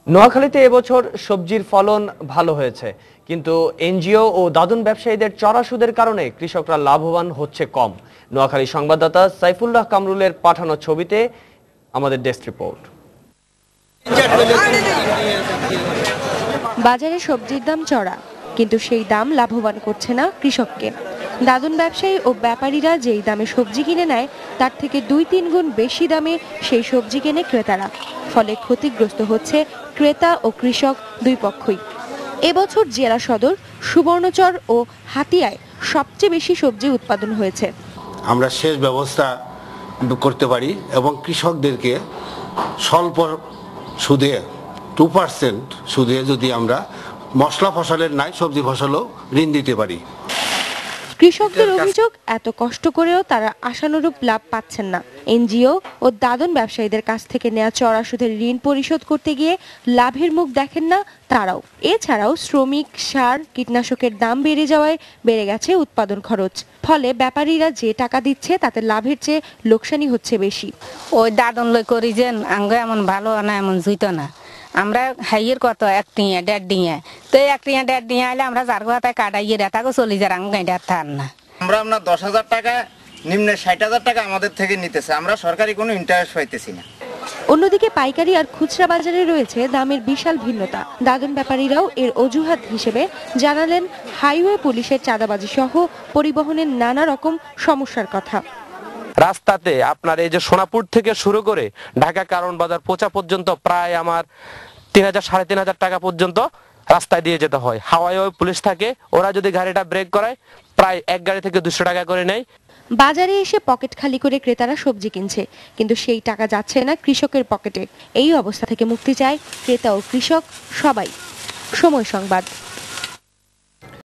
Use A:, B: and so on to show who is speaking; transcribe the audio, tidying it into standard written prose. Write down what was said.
A: নোয়াখালীতে এবছর সবজির ফলন ভালো হয়েছে, কিন্তু এনজিও ও দাদন ব্যবসায়ীদের চড়া সুদের কারণে কৃষকরা লাভবান হচ্ছে কম। নোয়াখালী সংবাদদাতা সাইফুল্লাহ কামরুলের পাঠানো ছবিতে আমাদের ডেস্ক রিপোর্ট।
B: বাজারে সবজির দাম চড়া, কিন্তু সেই দাম লাভবান করছে না কৃষককে। দাদন ব্যবসায়ী ও ব্যাপারীরা যেই দামে সবজি কিনে নেয় তার থেকে ২-৩ গুণ বেশি দামে সেই সবজি কেনে ক্রেতারা। ফলে ক্ষতিগ্রস্ত হচ্ছে ক্রেতা ও কৃষক দুই পক্ষই। এবছর জেলা সদর, সুবর্ণচর ও হাতিয়ায় সবচেয়ে বেশি সবজি উৎপাদন হয়েছে।
C: আমরা সেচ ব্যবস্থা করতে পারি এবং কৃষকদেরকে স্বল্প সুদে 2% সুদে যদি আমরা মশলা ফসলের নাই সবজি ফসলও ঋণ দিতে পারি।
B: কৃষকদের অভিযোগ, এত কষ্ট করেও তারা আশানুরূপ লাভ পাচ্ছেন না। এনজিও ও দাদন ব্যবসায়ীদের কাছ থেকে নেওয়া চড়া সুদের ঋণ পরিশোধ করতে গিয়ে লাভের মুখ দেখেন না তারাও। এছাড়াও শ্রমিক, সার, কীটনাশকের দাম বেড়ে যাওয়ায় বেড়ে গেছে উৎপাদন খরচ। ফলে ব্যাপারীরা যে টাকা দিচ্ছে তাতে লাভের চেয়ে লোকসানি হচ্ছে বেশি।
D: ওই দাদন লই করি যে আঙ্গ এমন ভালো না, এমন জুইতো না। আমরা হাইয়ের কত 1 টিয়া 1.5 টিয়া, তো 1 টিয়া 1.5 টিয়া আইলে আমরা যার কথা কাটাইয়ে রেতাকে চলি যার আঙ্গ গাইডার থান না।
E: আমরা 10,000 টাকা নিম্নে 60,000 টাকা আমাদের থেকে নিতেছে, আমরা সরকারি কোনো ইন্টারেস্ট পাইতেছি না।
B: অন্যদিকে পাইকারি আর খুচরা বাজারে রয়েছে দামের বিশাল ভিন্নতা। দাদন ব্যাপারীরাও এর অজুহাত হিসেবে জানালেন হাইওয়ে পুলিশের চাঁদাবাজি সহ পরিবহনের নানা রকম সমস্যার কথা।
F: রাস্তাতে আপনার এই যে সোনাপুর থেকে শুরু করে ঢাকা কারণ বাজার পৌঁছা পর্যন্ত প্রায় আমার 3,000-3,500 টাকা পর্যন্ত রাস্তায় দিয়ে যেতে হয়। হাওয়ায় পুলিশ থাকে, ওরা যদি গাড়িটা ব্রেক করায় প্রায় এক গাড়ি থেকে 200 টাকা করে নেয়।
B: বাজারে এসে পকেট খালি করে ক্রেতারা সবজি কিনছে, কিন্তু সেই টাকা যাচ্ছে না কৃষকের পকেটে। এই অবস্থা থেকে মুক্তি চায় ক্রেতা ও কৃষক সবাই। সময় সংবাদ।